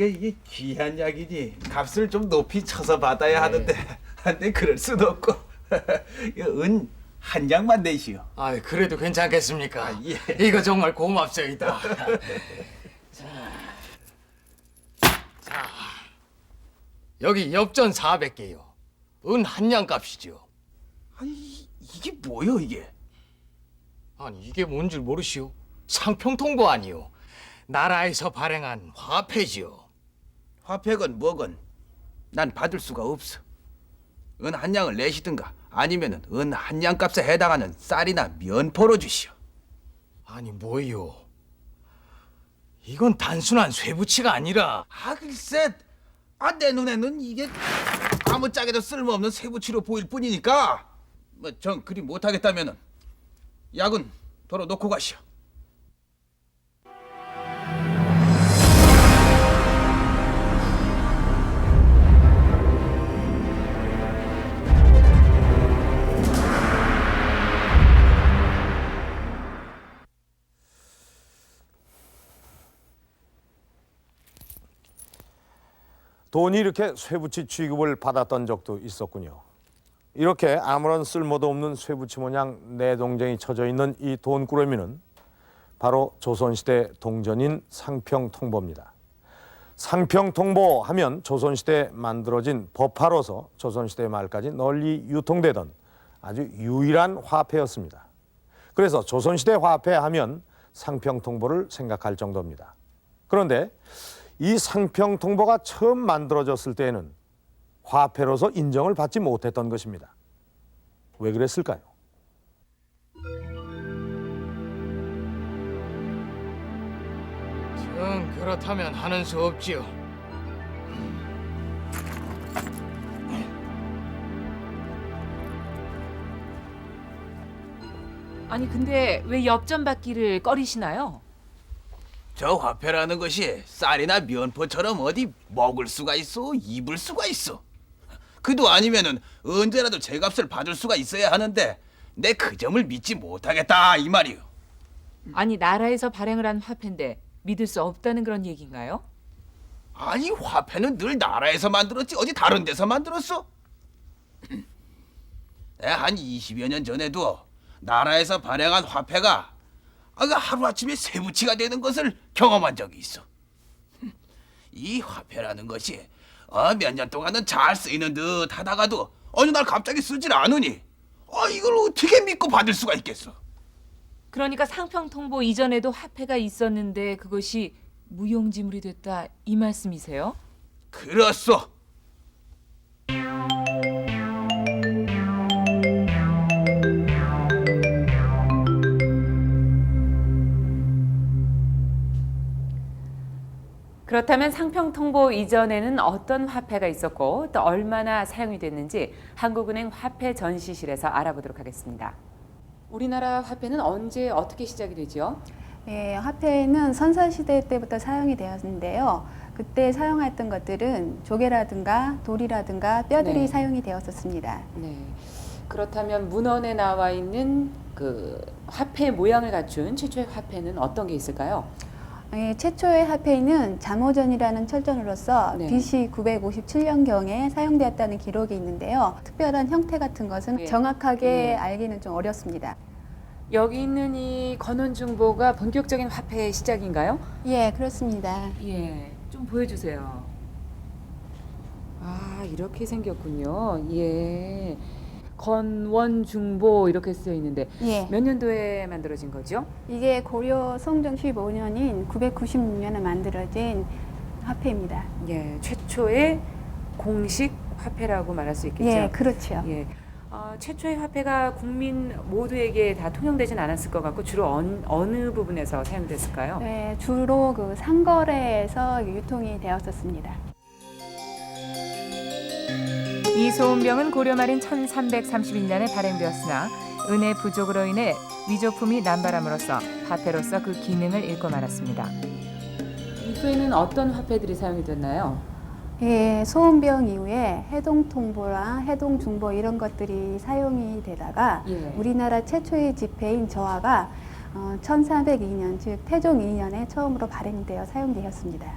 이게 귀한 약이니 값을 좀 높이 쳐서 받아야 하는데 근데 그럴 수도 없고 은 한 장만 내시오. 아, 그래도 괜찮겠습니까? 아, 예. 이거 정말 고맙소이다. 자, 여기 엽전 400개요. 은 한냥 값이죠. 아니 이게 뭐요 이게? 아니, 이게 뭔 줄 모르시오? 상평통보 아니오. 나라에서 발행한 화폐지요. 화폐건 뭐건 난 받을 수가 없어. 은 한 양을 내시든가 아니면은 은 한 양 값에 해당하는 쌀이나 면포로 주시오. 아니, 뭐요? 이건 단순한 쇠붙이가 아니라 아 글쎄, 내 눈에는 이게 아무짝에도 쓸모없는 쇠붙이로 보일 뿐이니까 뭐 정 그리 못하겠다면은 약은 도로 놓고 가시오. 돈이 이렇게 쇠붙이 취급을 받았던 적도 있었군요. 이렇게 아무런 쓸모도 없는 쇠붙이 모양 내동쟁이 쳐져 있는 이 돈꾸러미는 바로 조선시대 동전인 상평통보입니다. 상평통보 하면 조선시대에 만들어진 법화로서 조선시대 말까지 널리 유통되던 아주 유일한 화폐였습니다. 그래서 조선시대 화폐 하면 상평통보를 생각할 정도입니다. 그런데 이 상평통보가 처음 만들어졌을 때에는 화폐로서 인정을 받지 못했던 것입니다. 왜 그랬을까요? 정 그렇다면 하는 수 없지요. 아니 근데 왜 엽전 받기를 꺼리시나요? 저 화폐라는 것이 쌀이나 면포처럼 어디 먹을 수가 있어, 입을 수가 있어. 그도 아니면은 언제라도 제 값을 받을 수가 있어야 하는데 내 그 점을 믿지 못하겠다 이 말이오. 아니 나라에서 발행을 한 화폐인데 믿을 수 없다는 그런 얘기인가요? 아니 화폐는 늘 나라에서 만들었지 어디 다른 데서 만들었어? 내가 한 20여 년 전에도 나라에서 발행한 화폐가 하루아침에 쇠붙이가 되는 것을 경험한 적이 있어. 이 화폐라는 것이 몇 년 동안은 잘 쓰이는 듯 하다가도 어느 날 갑자기 쓰질 않으니 이걸 어떻게 믿고 받을 수가 있겠어? 그러니까 상평통보 이전에도 화폐가 있었는데 그것이 무용지물이 됐다 이 말씀이세요? 그렇소. 그렇다면 상평통보 이전에는 어떤 화폐가 있었고 또 얼마나 사용이 됐는지 한국은행 화폐전시실에서 알아보도록 하겠습니다. 우리나라 화폐는 언제 어떻게 시작이 되죠? 예, 화폐는 선사시대 때부터 사용이 되었는데요. 그때 사용했던 것들은 조개라든가 돌이라든가 뼈들이 네. 사용이 되었었습니다. 네. 그렇다면 문헌에 나와 있는 그 화폐 모양을 갖춘 최초의 화폐는 어떤 게 있을까요? 예, 최초의 화폐는 잠오전이라는 철전으로서 네. BC 957년경에 사용되었다는 기록이 있는데요. 특별한 형태 같은 것은 예. 정확하게 예. 알기는 좀 어렵습니다. 여기 있는 이 건원중보가 본격적인 화폐의 시작인가요? 예, 그렇습니다. 예, 좀 보여주세요. 아, 이렇게 생겼군요. 예, 건원중보 이렇게 쓰여 있는데 예. 몇 년도에 만들어진 거죠? 이게 고려 성종 15년인 996년에 만들어진 화폐입니다. 예, 최초의 공식 화폐라고 말할 수 있겠죠. 예, 그렇죠. 예. 최초의 화폐가 국민 모두에게 다 통용되진 않았을 것 같고 주로 어느 부분에서 사용됐을까요? 네, 주로 그 상거래에서 유통이 되었었습니다. 이소은병은 고려 말인 1331년에 발행되었으나 은의 부족으로 인해 위조품이 남발함으로써 화폐로서 그 기능을 잃고 말았습니다. 이후에는 어떤 화폐들이 사용이 됐나요? 예, 소은병 이후에 해동통보랑 해동중보 이런 것들이 사용이 되다가 예. 우리나라 최초의 지폐인 저하가 1402년 즉 태종 2년에 처음으로 발행되어 사용되었습니다.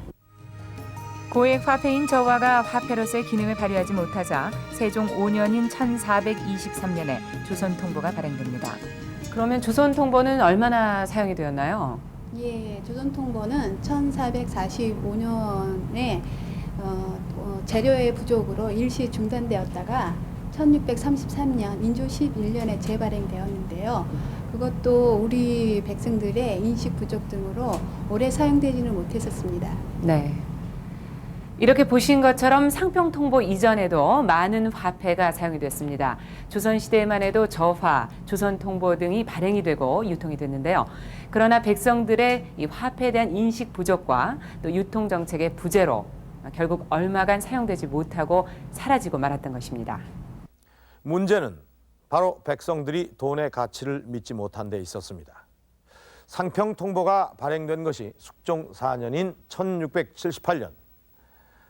고액 화폐인 저화가 화폐로서의 기능을 발휘하지 못하자 세종 5년인 1423년에 조선통보가 발행됩니다. 그러면 조선통보는 얼마나 사용이 되었나요? 예, 조선통보는 1445년에 재료의 부족으로 일시 중단되었다가 1633년 인조 11년에 재발행되었는데요. 그것도 우리 백성들의 인식 부족 등으로 오래 사용되지는 못했었습니다. 네. 이렇게 보신 것처럼 상평통보 이전에도 많은 화폐가 사용이 됐습니다. 조선시대에만 해도 저화, 조선통보 등이 발행이 되고 유통이 됐는데요. 그러나 백성들의 이 화폐에 대한 인식 부족과 또 유통정책의 부재로 결국 얼마간 사용되지 못하고 사라지고 말았던 것입니다. 문제는 바로 백성들이 돈의 가치를 믿지 못한 데 있었습니다. 상평통보가 발행된 것이 숙종 4년인 1678년.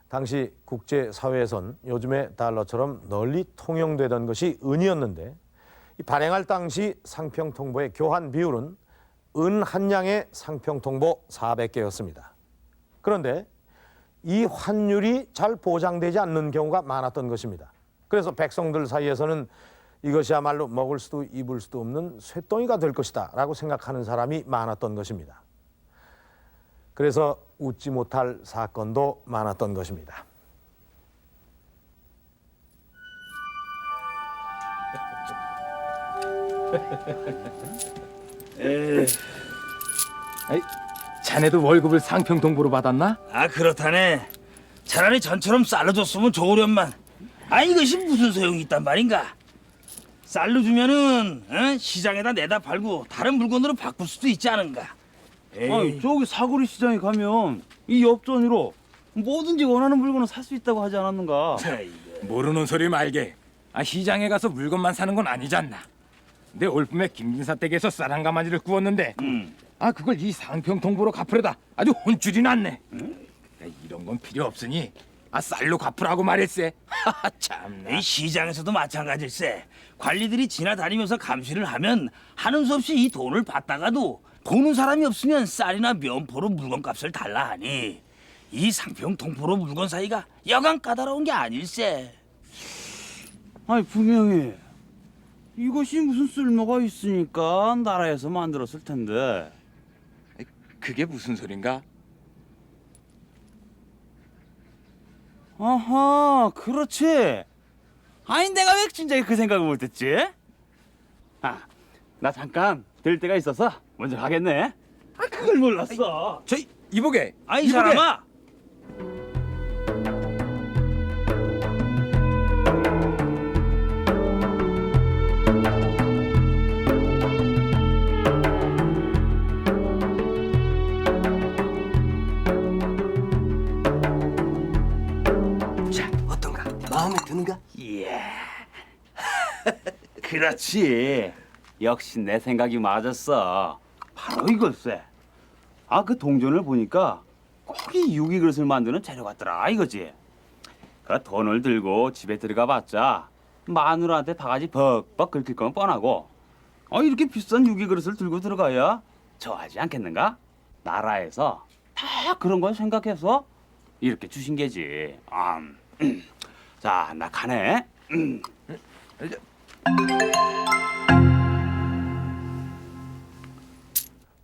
당시 국제사회에선 요즘의 달러처럼 널리 통용되던 것이 은이었는데 이 발행할 당시 상평통보의 교환 비율은 은 한 냥에 상평통보 400개였습니다. 그런데 이 환율이 잘 보장되지 않는 경우가 많았던 것입니다. 그래서 백성들 사이에서는 이것이야말로 먹을 수도 입을 수도 없는 쇳덩이가 될 것이다 라고 생각하는 사람이 많았던 것입니다. 그래서 웃지 못할 사건도 많았던 것입니다. 자네도 월급을 상평통보로 받았나? 아 그렇다네. 차라리 전처럼 쌀로 줬으면 좋으련만. 아 이것이 무슨 소용이 있단 말인가? 쌀로 주면은 시장에다 내다 팔고 다른 물건으로 바꿀 수도 있지 않은가? 아니, 저기 사거리 시장에 가면 이 엽전으로 뭐든지 원하는 물건을 살 수 있다고 하지 않았는가? 모르는 소리 말게. 시장에 가서 물건만 사는 건 아니잖나. 내 올품에 김진사 댁에서 쌀 한 가마니를 구웠는데 그걸 이 상평통보로 갚으려다 아주 혼쭐이 났네. 이런 건 필요 없으니 쌀로 갚으라고 말했세. 참나. 이 시장에서도 마찬가지일세. 관리들이 지나다니면서 감시를 하면 하는 수 없이 이 돈을 받다가도 보는 사람이 없으면 쌀이나 면포로 물건값을 달라 하니 이 상평통보로 물건 사이가 여간 까다로운 게 아닐세. 아니 분명히 이것이 무슨 쓸모가 있으니까 나라에서 만들었을 텐데. 그게 무슨 소린가? 아하, 그렇지. 아니 내가 왜 진작에 그 생각을 못했지? 나 잠깐 될 때가 있어서 먼저 가겠네. 그걸 몰랐어. 저 이보게. 이 사람아. 자, 어떤가? 마음에 드는가? 예. 그렇지. 역시 내 생각이 맞았어. 바로 이걸세. 그 동전을 보니까 꼭 이 유기 그릇을 만드는 재료 같더라 이거지. 그 돈을 들고 집에 들어가 봤자 마누라한테 바가지 벅벅 긁힐 건 뻔하고 이렇게 비싼 유기 그릇을 들고 들어가야 좋아하지 않겠는가? 나라에서 다 그런 걸 생각해서 이렇게 주신 게지. 자, 나 가네.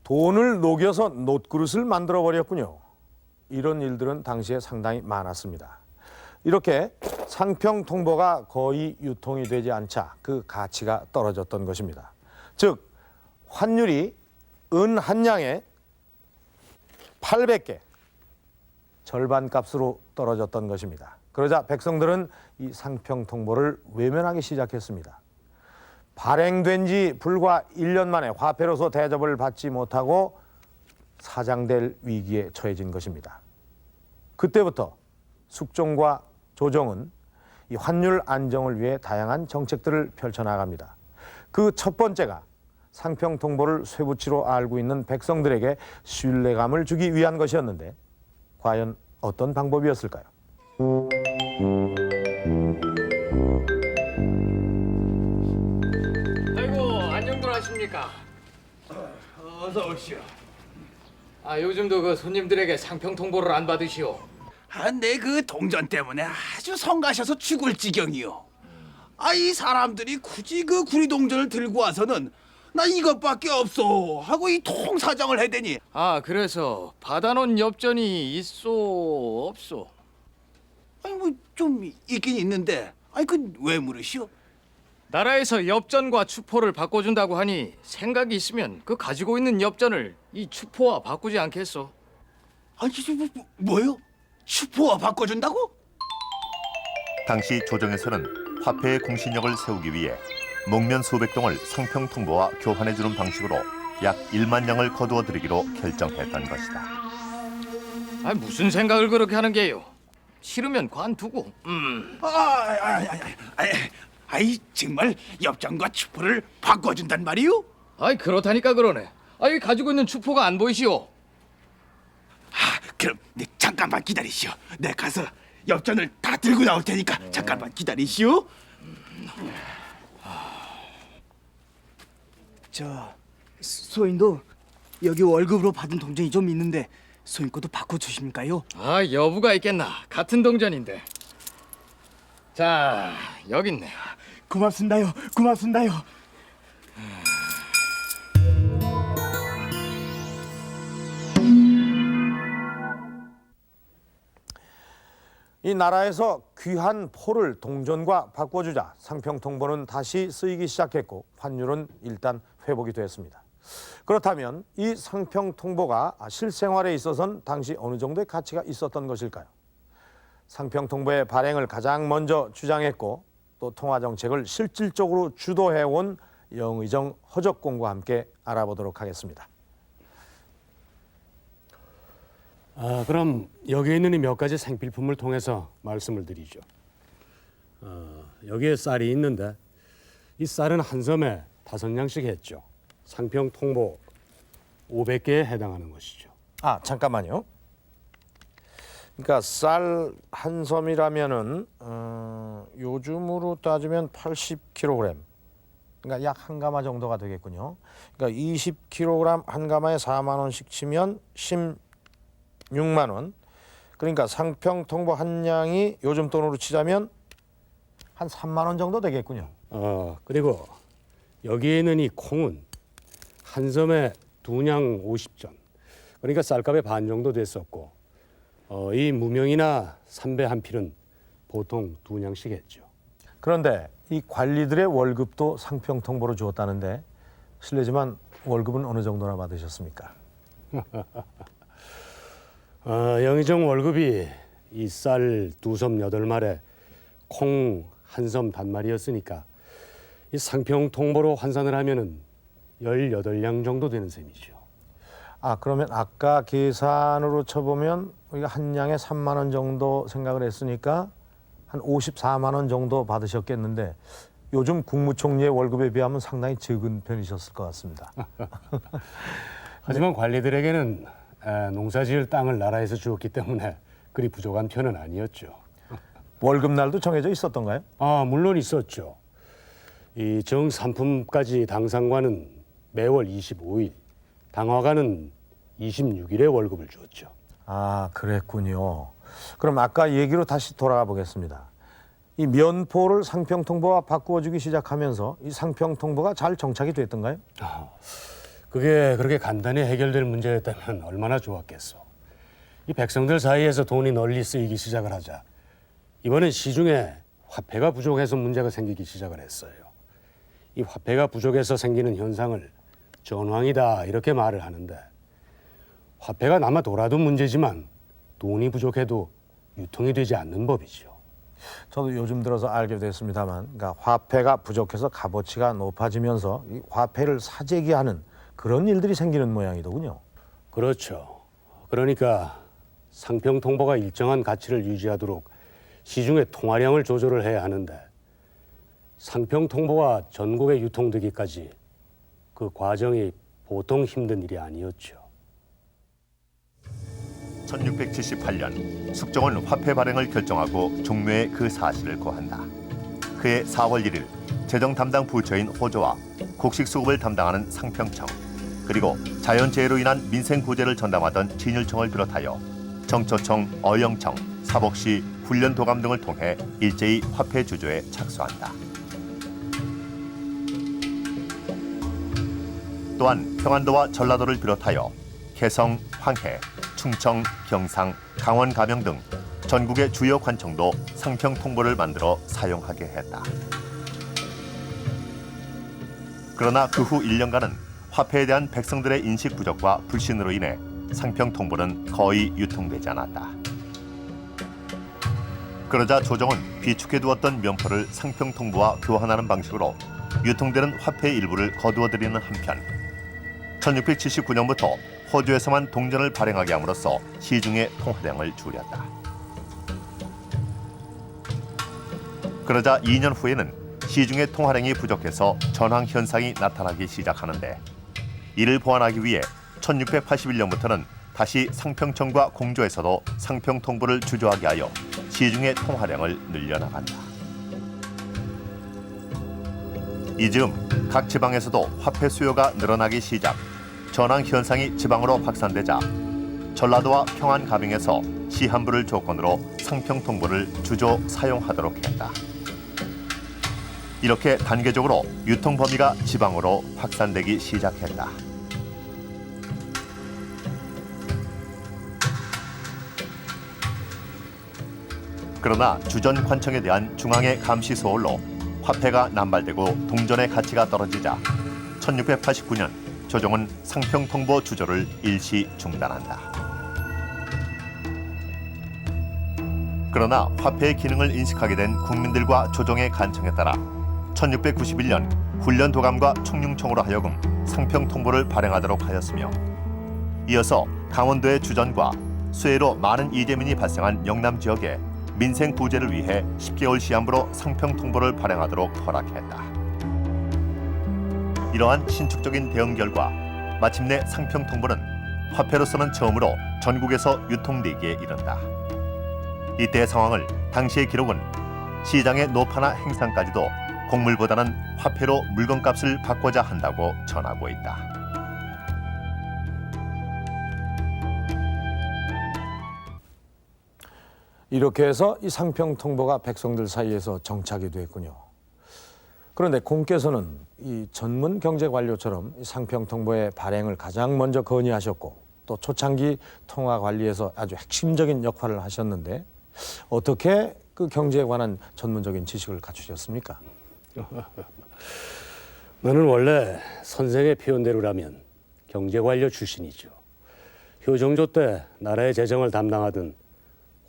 돈을 녹여서 놋그릇을 만들어 버렸군요. 이런 일들은 당시에 상당히 많았습니다. 이렇게 상평통보가 거의 유통이 되지 않자 그 가치가 떨어졌던 것입니다. 즉 환율이 은 한 냥에 800개, 절반 값으로 떨어졌던 것입니다. 그러자 백성들은 이 상평통보를 외면하기 시작했습니다. 발행된 지 불과 1년 만에 화폐로서 대접을 받지 못하고 사장될 위기에 처해진 것입니다. 그때부터 숙종과 조정은 이 환율 안정을 위해 다양한 정책들을 펼쳐나갑니다. 그 첫 번째가 상평통보를 쇠붙이로 알고 있는 백성들에게 신뢰감을 주기 위한 것이었는데 과연 어떤 방법이었을까요? 아이고 안녕들 하십니까? 어서 오시오. 요즘도 그 손님들에게 상평통보를 안 받으시오? 내 그 동전 때문에 아주 성가셔서 죽을 지경이요. 이 사람들이 굳이 그 구리 동전을 들고 와서는 나 이것밖에 없어 하고 이 통사정을 해대니 그래서 받아놓은 엽전이 있소 없소? 뭐 좀 있긴 있는데 그 왜 물으시오? 나라에서 엽전과 추포를 바꿔준다고 하니 생각이 있으면 그 가지고 있는 엽전을 이 추포와 바꾸지 않겠소? 뭐요? 슈퍼와 바꿔준다고? 당시 조정에서는 화폐의 공신력을 세우기 위해 목면 수백 동을 상평통보와 교환해주는 방식으로 약 1만 냥을 거두어 들이기로 결정했던 것이다. 무슨 생각을 그렇게 하는 게요? 싫으면 관두고. 정말 엽전과 추포를 바꿔준단 말이오? 그렇다니까 그러네. 가지고 있는 추포가 안 보이시오? 그럼 잠깐만 기다리시오. 내 가서 엽전을 다 들고 나올 테니까 잠깐만 기다리시오. 소인도 여기 월급으로 받은 동전이 좀 있는데 소인 것도 바꿔주십니까요? 여부가 있겠나. 같은 동전인데. 자, 여기 있네. 고맙습니다요. 고맙습니다요. 이 나라에서 귀한 포를 동전과 바꿔주자 상평통보는 다시 쓰이기 시작했고 환율은 일단 회복이 됐습니다. 그렇다면 이 상평통보가 실생활에 있어서는 당시 어느 정도의 가치가 있었던 것일까요? 상평통보의 발행을 가장 먼저 주장했고 또 통화정책을 실질적으로 주도해온 영의정 허적공과 함께 알아보도록 하겠습니다. 그럼 여기에 있는 이 몇 가지 생필품을 통해서 말씀을 드리죠. 여기에 쌀이 있는데 이 쌀은 한 섬에 5냥씩 했죠. 상평통보 500개에 해당하는 것이죠. 잠깐만요. 그러니까 쌀 한 섬이라면은 요즘으로 따지면 80kg. 그러니까 약 한 가마 정도가 되겠군요. 그러니까 20kg 한 가마에 4만 원씩 치면 16만 원. 그러니까 상평통보 한 냥이 요즘 돈으로 치자면 한 3만 원 정도 되겠군요. 그리고 여기에 있는 이 콩은 한 섬에 2냥 50전. 그러니까 쌀값의 반 정도 됐었고 이 무명이나 삼배 한 필은 보통 2냥씩 했죠. 그런데 이 관리들의 월급도 상평통보로 주었다는데 실례지만 월급은 어느 정도나 받으셨습니까? 영의정 월급이 이 쌀 2섬 8마리, 콩 한 섬 단마리였으니까 이 상평통보로 환산을 하면은 18냥 정도 되는 셈이죠. 그러면 아까 계산으로 쳐보면 우리가 한 냥에 3만 원 정도 생각을 했으니까 한 54만 원 정도 받으셨겠는데 요즘 국무총리의 월급에 비하면 상당히 적은 편이셨을 것 같습니다. 하지만 관리들에게는 농사지을 땅을 나라에서 주었기 때문에 그리 부족한 편은 아니었죠. 월급날도 정해져 있었던가요? 물론 있었죠. 이 정산품까지 당상관은 매월 25일, 당화관은 26일에 월급을 주었죠. 그랬군요. 그럼 아까 얘기로 다시 돌아가 보겠습니다. 이 면포를 상평통보와 바꾸어주기 시작하면서 이 상평통보가 잘 정착이 됐던가요? 그게 그렇게 간단히 해결될 문제였다면 얼마나 좋았겠어. 이 백성들 사이에서 돈이 널리 쓰이기 시작을 하자 이번엔 시중에 화폐가 부족해서 문제가 생기기 시작을 했어요. 이 화폐가 부족해서 생기는 현상을 전황이다 이렇게 말을 하는데 화폐가 남아 돌아도 문제지만 돈이 부족해도 유통이 되지 않는 법이죠. 저도 요즘 들어서 알게 됐습니다만 그러니까 화폐가 부족해서 값어치가 높아지면서 이 화폐를 사재기하는 그런 일들이 생기는 모양이더군요. 그렇죠. 그러니까 상평통보가 일정한 가치를 유지하도록 시중의 통화량을 조절을 해야 하는데 상평통보가 전국에 유통되기까지 그 과정이 보통 힘든 일이 아니었죠. 1678년 숙종은 화폐 발행을 결정하고 종묘에 그 사실을 고한다. 그해 4월 1일 재정 담당 부처인 호조와 곡식수급을 담당하는 상평청 그리고 자연재해로 인한 민생 구제를 전담하던 진율청을 비롯하여 정초청, 어영청, 사복시, 훈련 도감 등을 통해 일제히 화폐 주조에 착수한다. 또한 평안도와 전라도를 비롯하여 개성, 황해, 충청, 경상, 강원 가명 등 전국의 주요 관청도 상평 통보를 만들어 사용하게 했다. 그러나 그 후 1년간은 화폐에 대한 백성들의 인식 부족과 불신으로 인해 상평 통보는 거의 유통되지 않았다. 그러자 조정은 비축해두었던 면포를 상평 통보와 교환하는 방식으로 유통되는 화폐의 일부를 거두어들이는 한편 1679년부터 호주에서만 동전을 발행하게 함으로써 시중의 통화량을 줄였다. 그러자 2년 후에는 시중의 통화량이 부족해서 전황 현상이 나타나기 시작하는데 이를 보완하기 위해 1681년부터는 다시 상평청과 공조에서도 상평 통보를 주조하게 하여 시중의 통화량을 늘려나간다. 이즈음 각 지방에서도 화폐 수요가 늘어나기 시작, 전황 현상이 지방으로 확산되자 전라도와 평안 가빙에서 시한부를 조건으로 상평 통보를 주조 사용하도록 했다. 이렇게 단계적으로 유통 범위가 지방으로 확산되기 시작했다. 그러나 주전 관청에 대한 중앙의 감시 소홀로 화폐가 남발되고 동전의 가치가 떨어지자 1689년 조정은 상평 통보 주조를 일시 중단한다. 그러나 화폐의 기능을 인식하게 된 국민들과 조정의 간청에 따라 1691년 훈련 도감과 총융청으로 하여금 상평 통보를 발행하도록 하였으며 이어서 강원도의 주전과 수해로 많은 이재민이 발생한 영남 지역에 민생 구제를 위해 10개월 시한부로 상평 통보를 발행하도록 허락했다. 이러한 신축적인 대응 결과 마침내 상평 통보는 화폐로서는 처음으로 전국에서 유통되기에 이른다. 이때의 상황을 당시의 기록은 시장의 노파나 행상까지도 곡물보다는 화폐로 물건값을 바꿔자 한다고 전하고 있다. 이렇게 해서 이 상평 통보가 백성들 사이에서 정착이 됐군요. 그런데 공께서는 이 전문 경제 관료처럼 이 상평 통보의 발행을 가장 먼저 건의하셨고 또 초창기 통화 관리에서 아주 핵심적인 역할을 하셨는데 어떻게 그 경제에 관한 전문적인 지식을 갖추셨습니까? 나는 원래 선생의 표현대로라면 경제관료 출신이죠. 효정조 때 나라의 재정을 담당하던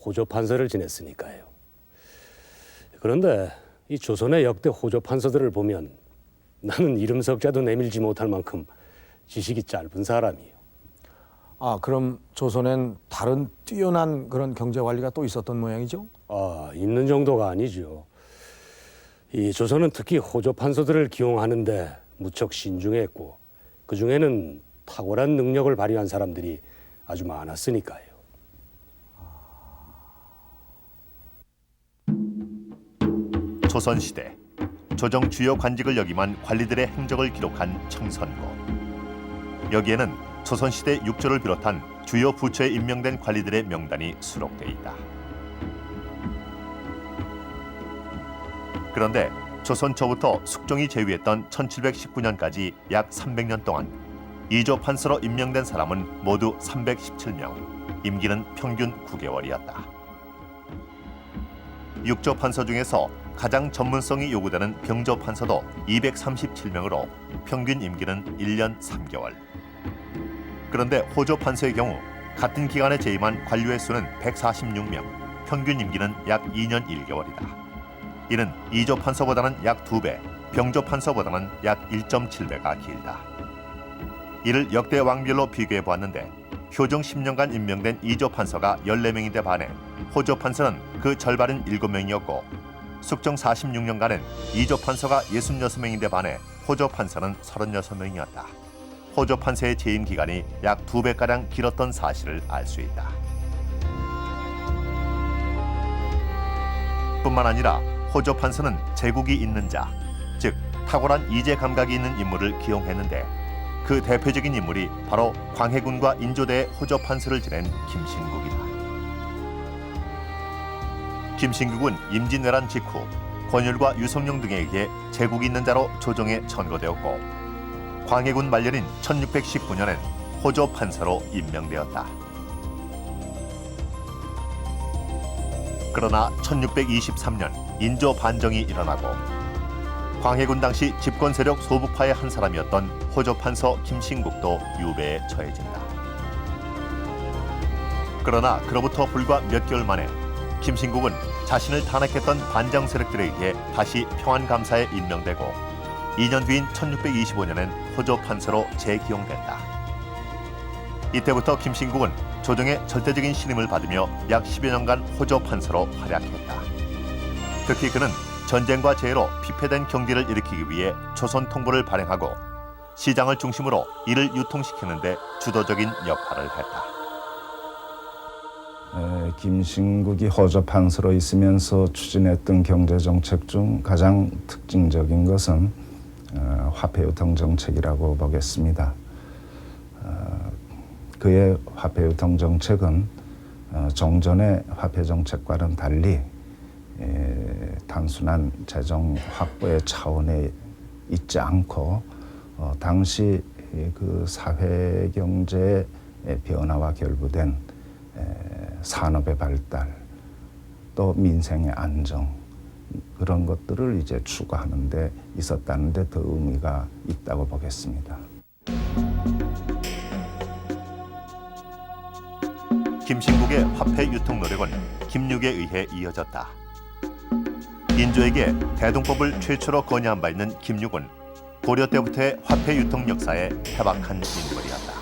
호조판서를 지냈으니까요. 그런데 이 조선의 역대 호조판서들을 보면 나는 이름 석자도 내밀지 못할 만큼 지식이 짧은 사람이에요. 아, 그럼 조선엔 다른 뛰어난 그런 경제 관리가 또 있었던 모양이죠? 아, 있는 정도가 아니죠. 이 조선은 특히 호조판서들을 기용하는데 무척 신중했고 그 중에는 탁월한 능력을 발휘한 사람들이 아주 많았으니까요. 조선시대 조정 주요 관직을 역임한 관리들의 행적을 기록한 청선고. 여기에는 조선시대 육조를 비롯한 주요 부처에 임명된 관리들의 명단이 수록돼 있다. 그런데 조선 초부터 숙종이 제위했던 1719년까지 약 300년 동안 이조 판서로 임명된 사람은 모두 317명, 임기는 평균 9개월이었다. 육조 판서 중에서 가장 전문성이 요구되는 병조 판서도 237명으로 평균 임기는 1년 3개월. 그런데 호조 판서의 경우 같은 기간에 재임한 관료의 수는 146명, 평균 임기는 약 2년 1개월이다. 이는 이조 판서보다는 약 2배, 병조 판서보다는 약 1.7배가 길다. 이를 역대 왕별로 비교해 보았는데 효정 10년간 임명된 이조 판서가 14명인데 반해 호조 판서는 그 절반인 7명이었고 숙종 46년간은 이조 판서가 66명인데 반해 호조 판서는 36명이었다. 호조 판서의 재임 기간이 약 2배가량 길었던 사실을 알 수 있다. 뿐만 아니라 호조 판서는 제국이 있는 자, 즉 탁월한 이제 감각이 있는 인물을 기용했는데 그 대표적인 인물이 바로 광해군과 인조대의 호조 판서를 지낸 김신국이다. 김신국은 임진왜란 직후 권율과 유성룡 등에 의해 제국이 있는 자로 조정에 천거되었고 광해군 말년인 1619년엔 호조 판서로 임명되었다. 그러나 1623년 인조 반정이 일어나고 광해군 당시 집권 세력 소부파의 한 사람이었던 호조 판서 김신국도 유배에 처해진다. 그러나 그로부터 불과 몇 개월 만에 김신국은 자신을 탄핵했던 반정 세력들에 의해 다시 평안감사에 임명되고 2년 뒤인 1625년엔 호조 판서로 재기용됐다. 이때부터 김신국은 조정의 절대적인 신임을 받으며 약 10여 년간 호조 판서로 활약했다. 특히 그는 전쟁과 재해로 피폐된 경제를 일으키기 위해 조선 통보를 발행하고 시장을 중심으로 이를 유통시키는 데 주도적인 역할을 했다. 김신국이 호조 판서로 있으면서 추진했던 경제 정책 중 가장 특징적인 것은 화폐 유통 정책이라고 보겠습니다. 그의 화폐 유통 정책은 종전의 화폐 정책과는 달리 단순한 재정 확보의 차원에 있지 않고 당시 그 사회 경제의 변화와 결부된 산업의 발달, 또 민생의 안정, 그런 것들을 이제 추구하는 데 있었다는 데 더 의미가 있다고 보겠습니다. 김신국의 화폐 유통 노력은 김육에 의해 이어졌다. 인조에게 대동법을 최초로 건의한 바 있는 김육은 고려 때부터의 화폐 유통 역사에 해박한 인물이었다.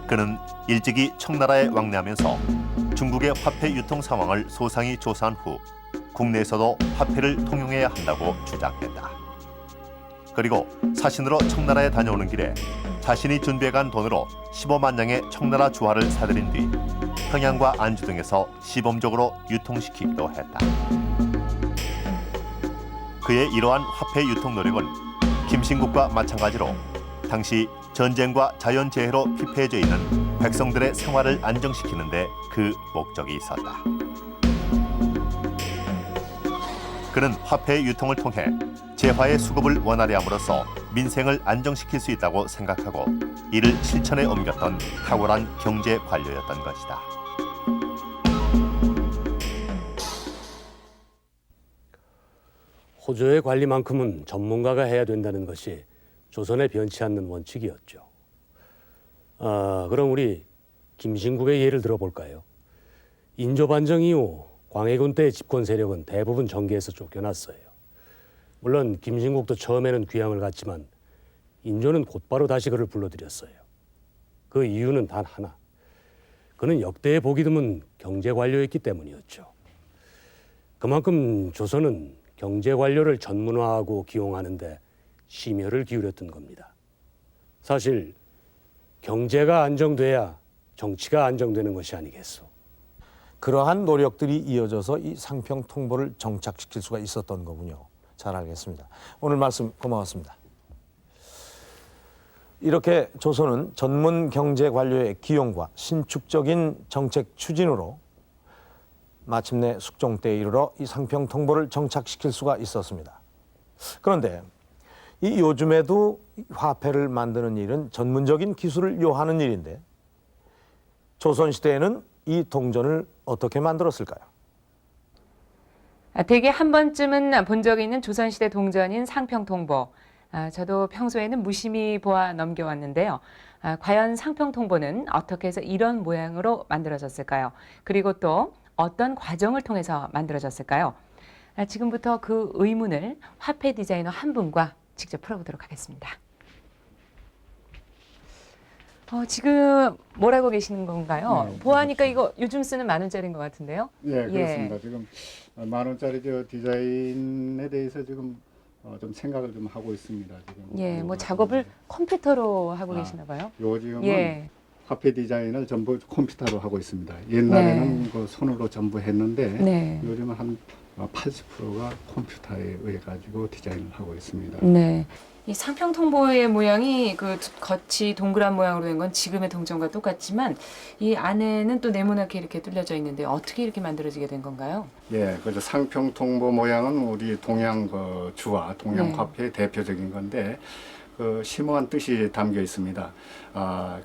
그는 일찍이 청나라에 왕래하면서 중국의 화폐 유통 상황을 소상히 조사한 후 국내에서도 화폐를 통용해야 한다고 주장했다. 그리고 사신으로 청나라에 다녀오는 길에 자신이 준비해간 돈으로 15만 냥의 청나라 주화를 사들인 뒤 평양과 안주 등에서 시범적으로 유통시키기도 했다. 그의 이러한 화폐 유통 노력은 김신국과 마찬가지로 당시 전쟁과 자연재해로 피폐해져 있는 백성들의 생활을 안정시키는 데 그 목적이 있었다. 그는 화폐 유통을 통해 재화의 수급을 원활히 함으로써 민생을 안정시킬 수 있다고 생각하고 이를 실천에 옮겼던 탁월한 경제 관료였던 것이다. 호조의 관리만큼은 전문가가 해야 된다는 것이 조선에 변치 않는 원칙이었죠. 그럼 우리 김신국의 예를 들어볼까요? 인조 반정 이후 광해군 때의 집권 세력은 대부분 정계에서 쫓겨났어요. 물론 김신국도 처음에는 귀향을 갔지만 인조는 곧바로 다시 그를 불러들였어요. 그 이유는 단 하나. 그는 역대에 보기 드문 경제 관료였기 때문이었죠. 그만큼 조선은 경제 관료를 전문화하고 기용하는 데 심혈을 기울였던 겁니다. 사실 경제가 안정돼야 정치가 안정되는 것이 아니겠소. 그러한 노력들이 이어져서 이 상평 통보를 정착시킬 수가 있었던 거군요. 잘 알겠습니다. 오늘 말씀 고마웠습니다. 이렇게 조선은 전문 경제 관료의 기용과 신축적인 정책 추진으로 마침내 숙종 때에 이르러 이 상평 통보를 정착시킬 수가 있었습니다. 그런데 이 요즘에도 화폐를 만드는 일은 전문적인 기술을 요하는 일인데 조선시대에는 이 동전을 어떻게 만들었을까요? 대개 한 번쯤은 본 적이 있는 조선시대 동전인 상평통보. 저도 평소에는 무심히 보아 넘겨왔는데요. 과연 상평통보는 어떻게 해서 이런 모양으로 만들어졌을까요? 그리고 또 어떤 과정을 통해서 만들어졌을까요? 지금부터 그 의문을 화폐 디자이너 한 분과 직접 풀어보도록 하겠습니다. 지금 뭘 하고 계시는 건가요? 네, 보아하니까 이거 요즘 쓰는 10,000원짜리인 것 같은데요? 예, 그렇습니다. 지금 10,000원짜리 저 디자인에 대해서 지금 좀 생각을 좀 하고 있습니다. 지금. 예, 뭐 작업을 컴퓨터로 하고 계시나 봐요? 요 지금은 화폐 디자인을 전부 컴퓨터로 하고 있습니다. 옛날에는 그 손으로 전부 했는데 요즘은 한 80%가 컴퓨터에 의해 가지고 디자인을 하고 있습니다. 네. 이 상평 통보의 모양이 그 겉이 동그란 모양으로 된 건 지금의 동전과 똑같지만 이 안에는 또 네모나게 이렇게 뚫려져 있는데 어떻게 이렇게 만들어지게 된 건가요? 예, 그래서 상평 통보 모양은 우리 동양 그 주화, 동양 네. 화폐의 대표적인 건데 그 심오한 뜻이 담겨 있습니다.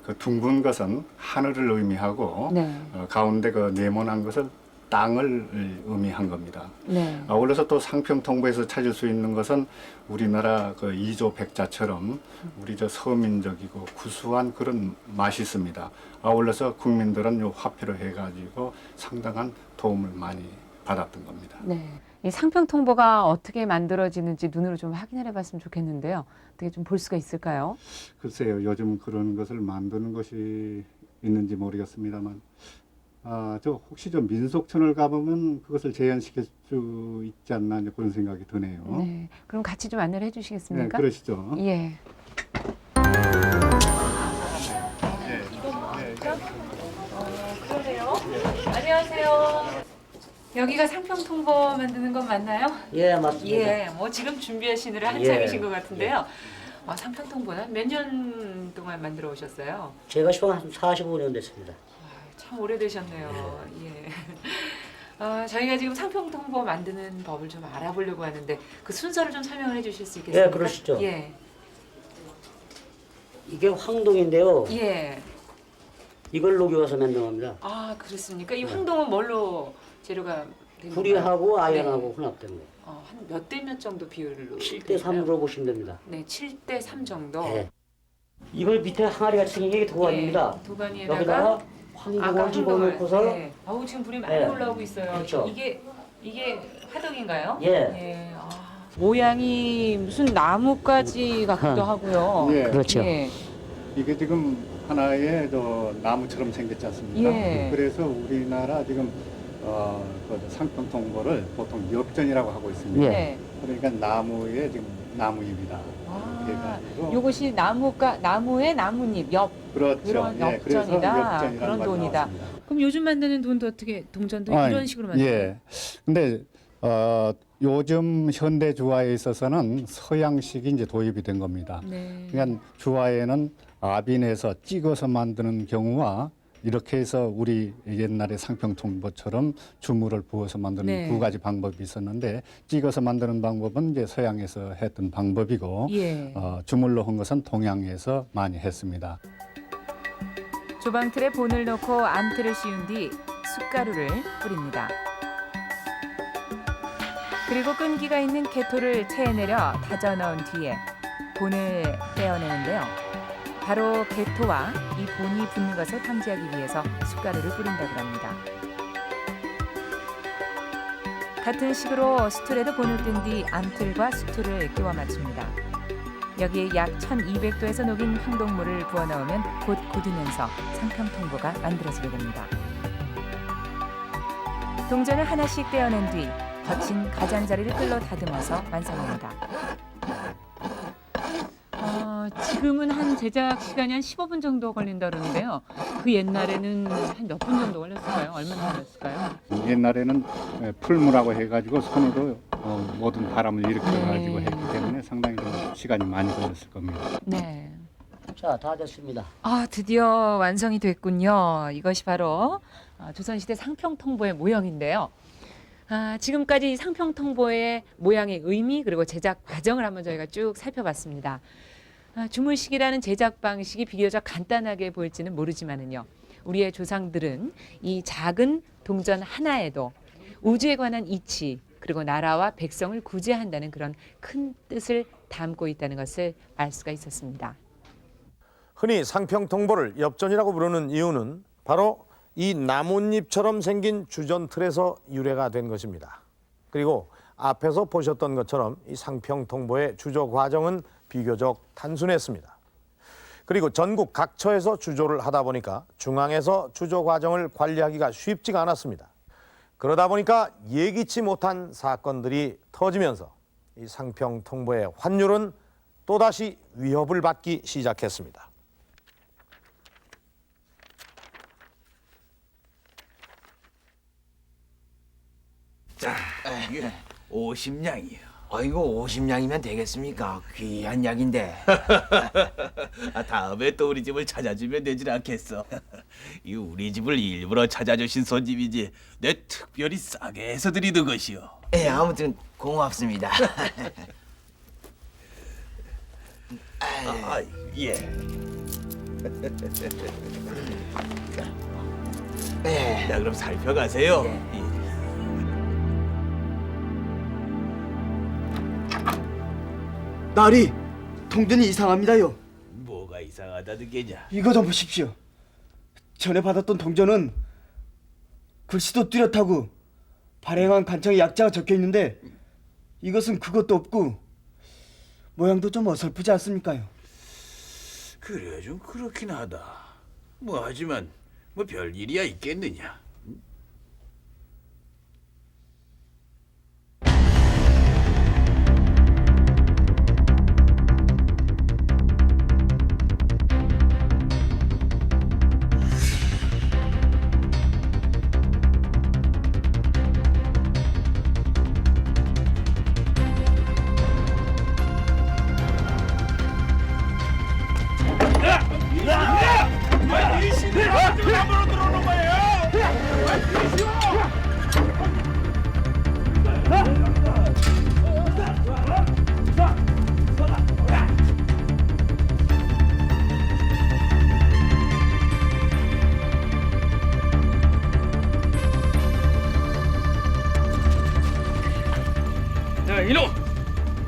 그 둥근 것은 하늘을 의미하고 네. 가운데 그 네모난 것은 땅을 의미한 겁니다. 네. 아울러서 또 상평 통보에서 찾을 수 있는 것은 우리나라 그 이조 백자처럼 우리 저 서민적이고 구수한 그런 맛이 있습니다. 아울러서 국민들은 요 화폐로 해가지고 상당한 도움을 많이 받았던 겁니다. 네. 이 상평 통보가 어떻게 만들어지는지 눈으로 좀 확인을 해봤으면 좋겠는데요. 어떻게 좀 볼 수가 있을까요? 글쎄요, 요즘 그런 것을 만드는 것이 있는지 모르겠습니다만, 저 혹시 좀 민속촌을 가보면 그것을 재현시킬 수 있지 않나 이제 그런 생각이 드네요. 네. 그럼 같이 좀 안내를 네, 해주시겠습니까? 그러시죠. 예. 그러네요. 안녕하세요. 여기가 상평 통보 만드는 건 맞나요? 예, 맞습니다. 예, 뭐 지금 준비하시느라 한창이신 것 같은데요. 상평 통보는 몇 년 동안 만들어 오셨어요? 제가 시방 한 45년 됐습니다. 참 오래되셨네요. 예. 저희가 지금 상평 통보 만드는 법을 좀 알아보려고 하는데 그 순서를 좀 설명을 해주실 수 있겠습니까? 예, 그러시죠. 예. 이게 황동인데요. 예. 이걸 녹여서 만든 겁니다. 아, 그렇습니까? 이 황동은 뭘로 재료가 된 건가요? 구리하고 아연하고 혼합된 거예요. 한 몇 대 몇 정도 비율로? 7대 3으로 보시면 됩니다. 네, 7대 3 정도. 예. 이걸 밑에 항아리 같이 생긴 게 도관입니다. 예, 도가니에다가 여기다가 황동을 집어넣고서 네. 지금 불이 많이 예. 올라오고 있어요. 그렇죠. 이게 화덕인가요? 예. 모양이 무슨 나뭇가지 같기도 하고요. 예. 그렇죠. 예. 이게 지금 하나의 저 나무처럼 생겼지 않습니까? 예. 그래서 우리나라 지금 그 상평 통보를 보통 엽전이라고 하고 있습니다. 예. 네. 그러니까 나무의 지금 나무입니다. 그래가지고 요것이 나무의 나뭇잎, 엽. 그렇죠. 그런 예, 그래서 엽전이다. 엽전이라는 그런 말이 돈이다. 나왔습니다. 그럼 요즘 만드는 돈도 어떻게 동전도 이런 식으로 만드나요? 예. 근데 요즘 현대 주화에 있어서는 서양식이 이제 도입이 된 겁니다. 네. 그러니까 주화에는 아빈에서 찍어서 만드는 경우와 이렇게 해서 우리 옛날에 상평통보처럼 주물을 부어서 만드는 네. 두 가지 방법이 있었는데 찍어서 만드는 방법은 이제 서양에서 했던 방법이고 예. 주물로 한 것은 동양에서 많이 했습니다. 조방틀에 본을 넣고 암틀을 씌운 뒤 숯가루를 뿌립니다. 그리고 끈기가 있는 개토를 체에 내려 다져 넣은 뒤에 본을 떼어내는데요. 바로 개토와 이 본이 붙는 것을 방지하기 위해서 숯가루를 뿌린다고 합니다. 같은 식으로 수틀에도 본을 뜬 뒤 암틀과 수틀을 끼워 맞춥니다. 여기에 약 1200도에서 녹인 황동물을 부어 넣으면 곧 굳으면서 상평통보가 만들어지게 됩니다. 동전을 하나씩 떼어낸 뒤 거친 가장자리를 끌로 다듬어서 완성합니다. 지금은 한 제작 시간이 한 15분 정도 걸린다 그러는데요. 그 옛날에는 한 몇 분 정도 걸렸을까요? 얼마나 걸렸을까요? 옛날에는 풀무라고 해가지고 손으로 모든 바람을 일으켜가지고 했기 때문에 상당히 좀 시간이 많이 걸렸을 겁니다. 네. 자, 다 됐습니다. 드디어 완성이 됐군요. 이것이 바로 조선시대 상평통보의 모형인데요. 지금까지 이 상평통보의 모양의 의미 그리고 제작 과정을 한번 저희가 쭉 살펴봤습니다. 주물식이라는 제작 방식이 비교적 간단하게 보일지는 모르지만은요. 우리의 조상들은 이 작은 동전 하나에도 우주에 관한 이치 그리고 나라와 백성을 구제한다는 그런 큰 뜻을 담고 있다는 것을 알 수가 있었습니다. 흔히 상평통보를 엽전이라고 부르는 이유는 바로 이 나뭇잎처럼 생긴 주전틀에서 유래가 된 것입니다. 그리고 앞에서 보셨던 것처럼 이 상평통보의 주조 과정은 비교적 단순했습니다. 그리고 전국 각처에서 주조를 하다 보니까 중앙에서 주조 과정을 관리하기가 쉽지가 않았습니다. 그러다 보니까 예기치 못한 사건들이 터지면서 이 상평통보의 환율은 또다시 위협을 받기 시작했습니다. 자, 이게 50냥이요. 아이고 50냥이면 되겠습니까? 귀한 약인데. 다음에 또 우리 집을 찾아주면 되질 않겠어. 이 우리 집을 일부러 찾아주신 손님이지 내 특별히 싸게 해서 드리는 것이요. 예, 아무튼 고맙습니다. 예. 자, 그럼 살펴가세요. 예. 나리, 동전이 이상합니다요. 뭐가 이상하다는 게냐? 이거 좀 보십시오. 전에 받았던 동전은 글씨도 뚜렷하고 발행한 간청의 약자가 적혀 있는데 이것은 그것도 없고 모양도 좀 어설프지 않습니까요? 그래, 좀 그렇긴 하다. 뭐 하지만 뭐 별일이야 있겠느냐? 야, 이놈!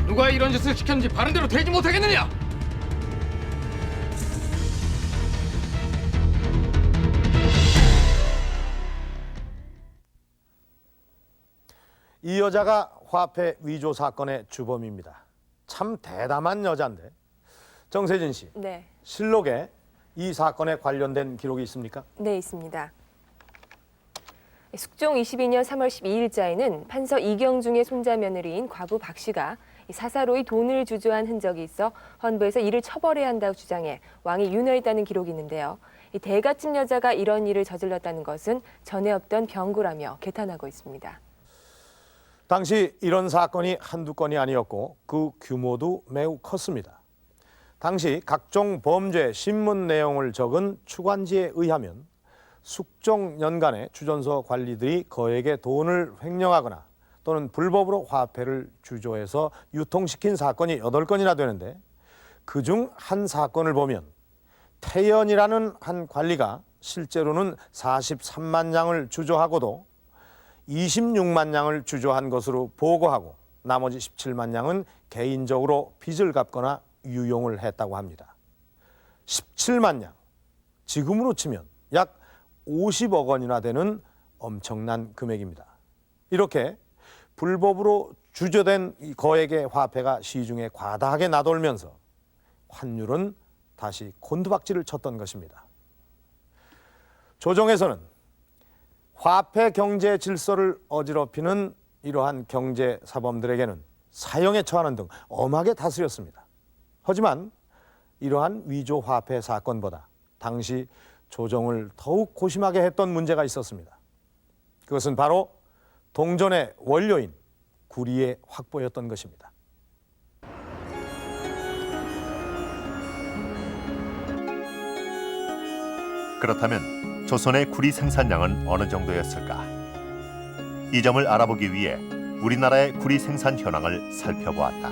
누가 이런 짓을 시켰는지 바른대로 되지 못하겠느냐? 이 여자가 화폐 위조 사건의 주범입니다. 참 대담한 여잔데. 정세진 씨, 네. 실록에 이 사건에 관련된 기록이 있습니까? 네, 있습니다. 숙종 22년 3월 12일자에는 판서 이경중의 손자 며느리인 과부 박 씨가 사사로이 돈을 주저한 흔적이 있어 헌부에서 이를 처벌해야 한다고 주장해 왕이 윤허했다는 기록이 있는데요. 이 대가집 여자가 이런 일을 저질렀다는 것은 전에 없던 병고라며 개탄하고 있습니다. 당시 이런 사건이 한두 건이 아니었고 그 규모도 매우 컸습니다. 당시 각종 범죄 신문 내용을 적은 추관지에 의하면 숙종 연간에 주전서 관리들이 거액의 돈을 횡령하거나 또는 불법으로 화폐를 주조해서 유통시킨 사건이 8건이나 되는데 그중 한 사건을 보면 태연이라는 한 관리가 실제로는 43만 냥을 주조하고도 26만 냥을 주조한 것으로 보고하고 나머지 17만 냥은 개인적으로 빚을 갚거나 유용을 했다고 합니다. 17만 냥, 지금으로 치면 약 50억 원이나 되는 엄청난 금액입니다. 이렇게 불법으로 주조된 거액의 화폐가 시중에 과다하게 나돌면서 환율은 다시 곤두박질을 쳤던 것입니다. 조정에서는 화폐 경제 질서를 어지럽히는 이러한 경제 사범들에게는 사형에 처하는 등 엄하게 다스렸습니다. 하지만 이러한 위조 화폐 사건보다 당시 조정을 더욱 고심하게 했던 문제가 있었습니다. 그것은 바로 동전의 원료인 구리의 확보였던 것입니다. 그렇다면 조선의 구리 생산량은 어느 정도였을까? 이 점을 알아보기 위해 우리나라의 구리 생산 현황을 살펴보았다.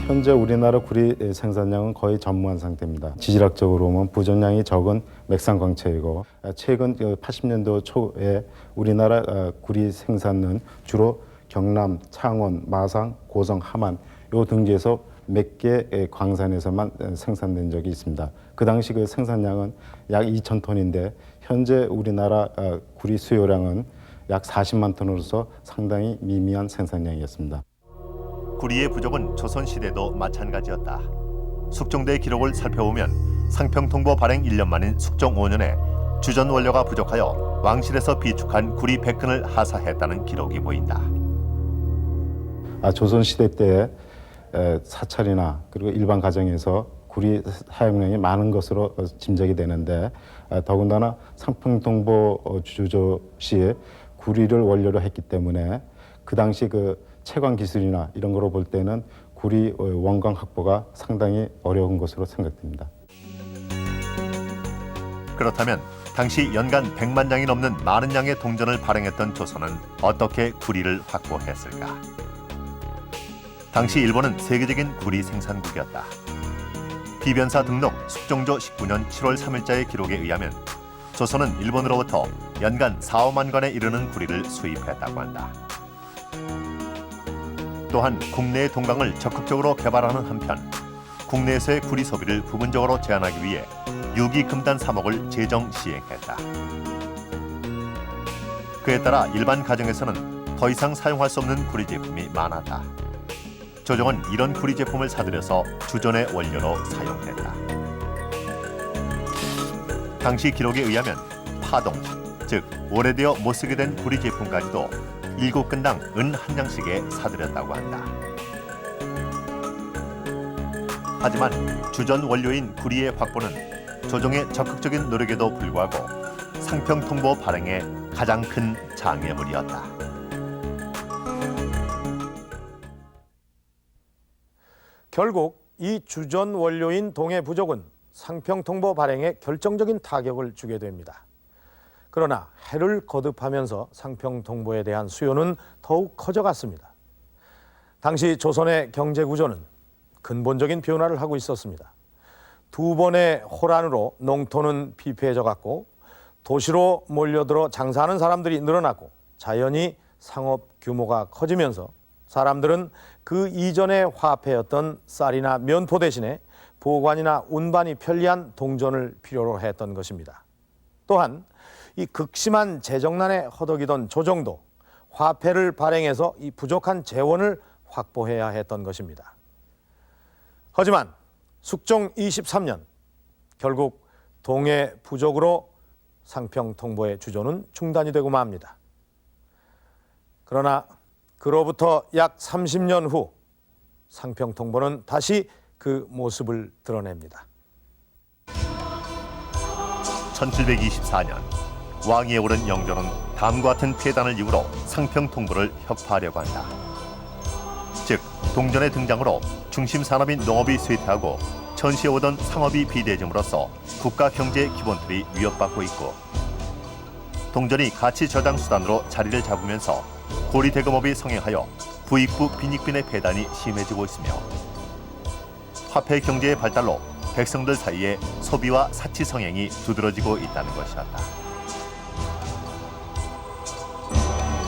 현재 우리나라 구리 생산량은 거의 전무한 상태입니다. 지질학적으로 보면 부전량이 적은 맥산광채이고 최근 80년도 초에 우리나라 구리 생산은 주로 경남, 창원, 마상, 고성, 함안 요 등지에서 몇 개 광산에서만 생산된 적이 있습니다. 그 당시 그 생산량은 약 2,000톤인데 현재 우리나라 구리 수요량은 약 40만 톤으로서 상당히 미미한 생산량이었습니다. 구리의 부족은 조선시대도 마찬가지였다. 숙종대 기록을 살펴보면 상평통보 발행 1년 만인 숙종 5년에 주전 원료가 부족하여 왕실에서 비축한 구리 100근을 하사했다는 기록이 보인다. 조선시대 때 사찰이나 그리고 일반 가정에서 구리 사용량이 많은 것으로 짐작이 되는데 더군다나 상평통보 주조 시에 구리를 원료로 했기 때문에 그 당시 그 채광 기술이나 이런 거로 볼 때는 구리 원광 확보가 상당히 어려운 것으로 생각됩니다. 그렇다면 당시 연간 100만 장이 넘는 많은 양의 동전을 발행했던 조선은 어떻게 구리를 확보했을까? 당시 일본은 세계적인 구리 생산국이었다. 비변사 등록 숙종조 19년 7월 3일자의 기록에 의하면 조선은 일본으로부터 연간 4~5만 관에 이르는 구리를 수입했다고 한다. 또한 국내의 동강을 적극적으로 개발하는 한편 국내에서의 구리 소비를 부분적으로 제한하기 위해 유기금단 3억을 제정 시행했다. 그에 따라 일반 가정에서는 더 이상 사용할 수 없는 구리 제품이 많았다. 조정은 이런 구리 제품을 사들여서 주전의 원료로 사용했다. 당시 기록에 의하면 파동, 즉 오래되어 못 쓰게 된 구리 제품까지도 7건당 은 한 장씩에 사들였다고 한다. 하지만 주전 원료인 구리의 확보는 조정의 적극적인 노력에도 불구하고 상평통보 발행에 가장 큰 장애물이었다. 결국 이 주전 원료인 동해 부족은 상평통보 발행에 결정적인 타격을 주게 됩니다. 그러나 해를 거듭하면서 상평통보에 대한 수요는 더욱 커져갔습니다. 당시 조선의 경제 구조는 근본적인 변화를 하고 있었습니다. 두 번의 호란으로 농토는 피폐해져 갔고 도시로 몰려들어 장사하는 사람들이 늘어났고 자연히 상업 규모가 커지면서 사람들은 그 이전의 화폐였던 쌀이나 면포 대신에 보관이나 운반이 편리한 동전을 필요로 했던 것입니다. 또한 이 극심한 재정난에 허덕이던 조정도 화폐를 발행해서 이 부족한 재원을 확보해야 했던 것입니다. 하지만 숙종 23년 결국 동해 부족으로 상평통보의 주조는 중단이 되고 맙니다. 그러나 그로부터 약 30년 후 상평통보는 다시 그 모습을 드러냅니다. 1724년 왕위에 오른 영조는 다음과 같은 폐단을 이유로 상평통보를 혁파하려고 한다. 즉 동전의 등장으로 중심 산업인 농업이 쇠퇴하고 전시에 오던 상업이 비대해짐으로써 국가 경제의 기본틀이 위협받고 있고 동전이 가치 저장 수단으로 자리를 잡으면서 고리 대금업이 성행하여 부익부 빈익빈의 폐단이 심해지고 있으며 화폐 경제의 발달로 백성들 사이에 소비와 사치 성행이 두드러지고 있다는 것이었다.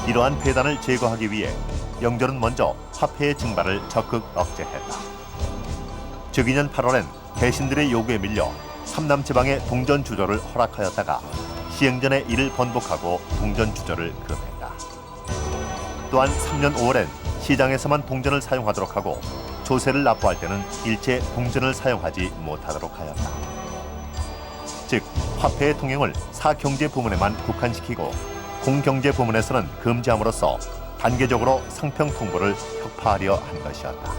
이러한 폐단을 제거하기 위해 영조는 먼저 화폐의 증발을 적극 억제했다. 즉위년 8월엔 대신들의 요구에 밀려 삼남 지방의 동전 주조를 허락하였다가 시행 전에 이를 번복하고 동전 주조를 금했다. 또한 3년 5월엔 시장에서만 동전을 사용하도록 하고 조세를 납부할 때는 일체 동전을 사용하지 못하도록 하였다. 즉 화폐의 통행을 사경제 부문에만 국한시키고 공경제 부문에서는 금지함으로써 단계적으로 상평통보를 혁파하려 한 것이었다.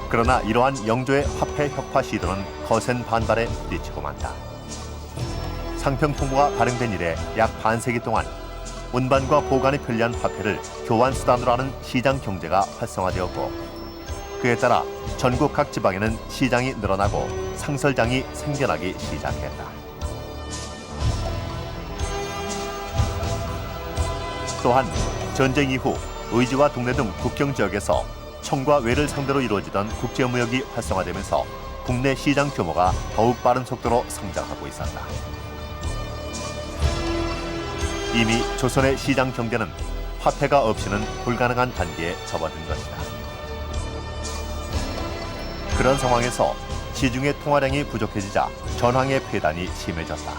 그러나 이러한 영조의 화폐 혁파 시도는 거센 반발에 부딪히고 만다. 상평통보가 발행된 이래 약 반세기 동안 운반과 보관이 편리한 화폐를 교환 수단으로 하는 시장 경제가 활성화되었고 그에 따라 전국 각 지방에는 시장이 늘어나고 상설장이 생겨나기 시작했다. 또한 전쟁 이후 의지와 동네 등 국경 지역에서 청과 외를 상대로 이루어지던 국제무역이 활성화되면서 국내 시장 규모가 더욱 빠른 속도로 성장하고 있었다. 이미 조선의 시장 경제는 화폐가 없이는 불가능한 단계에 접어든 것이다. 그런 상황에서 시중의 통화량이 부족해지자 전황의 폐단이 심해졌다.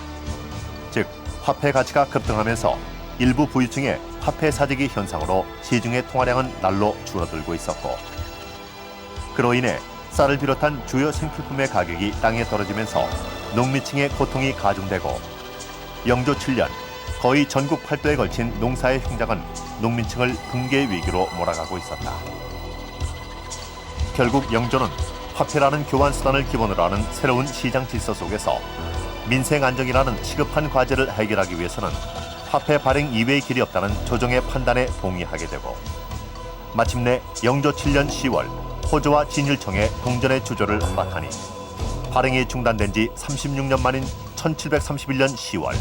즉 화폐 가치가 급등하면서 일부 부유층의 화폐 사재기 현상으로 시중의 통화량은 날로 줄어들고 있었고 그로 인해 쌀을 비롯한 주요 생필품의 가격이 땅에 떨어지면서 농민층의 고통이 가중되고 영조 7년 거의 전국 팔도에 걸친 농사의 횡장은 농민층을 붕괴 위기로 몰아가고 있었다. 결국 영조는 화폐라는 교환 수단을 기본으로 하는 새로운 시장 질서 속에서 민생 안정이라는 시급한 과제를 해결하기 위해서는 화폐 발행 이외의 길이 없다는 조정의 판단에 동의하게 되고 마침내 영조 7년 10월 호조와 진일청의 동전의 주조를 허락하니 발행이 중단된 지 36년 만인 1731년 10월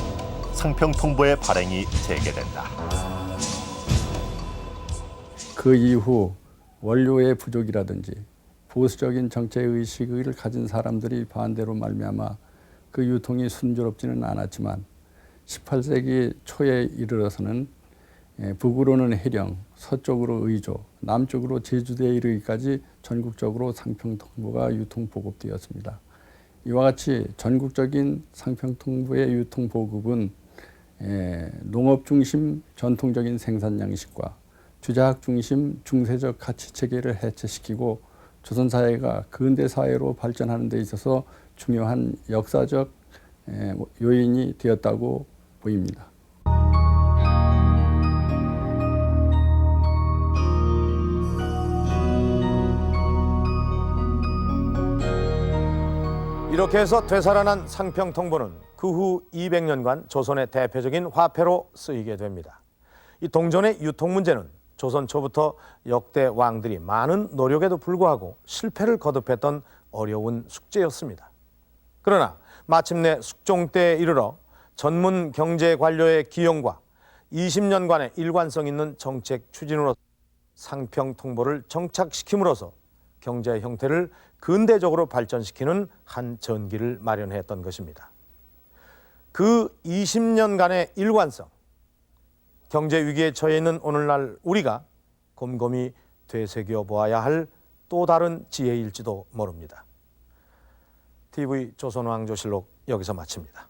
상평통보의 발행이 재개된다. 그 이후 원료의 부족이라든지 보수적인 정체의식을 가진 사람들이 반대로 말미암아 그 유통이 순조롭지는 않았지만 18세기 초에 이르러서는 북으로는 해령, 서쪽으로 의조, 남쪽으로 제주도에 이르기까지 전국적으로 상평통보가 유통 보급되었습니다. 이와 같이 전국적인 상평통보의 유통 보급은 농업 중심 전통적인 생산 양식과 주자학 중심 중세적 가치 체계를 해체시키고 조선 사회가 근대 사회로 발전하는 데 있어서 중요한 역사적 요인이 되었다고 보입니다. 이렇게 해서 되살아난 상평통보는 그 후 200년간 조선의 대표적인 화폐로 쓰이게 됩니다. 이 동전의 유통 문제는 조선 초부터 역대 왕들이 많은 노력에도 불구하고 실패를 거듭했던 어려운 숙제였습니다. 그러나 마침내 숙종 때에 이르러 전문 경제 관료의 기용과 20년간의 일관성 있는 정책 추진으로 상평통보를 정착시킴으로써 경제 형태를 근대적으로 발전시키는 한 전기를 마련했던 것입니다. 그 20년간의 일관성, 경제 위기에 처해 있는 오늘날 우리가 곰곰이 되새겨 보아야 할 또 다른 지혜일지도 모릅니다. TV 조선왕조실록 여기서 마칩니다.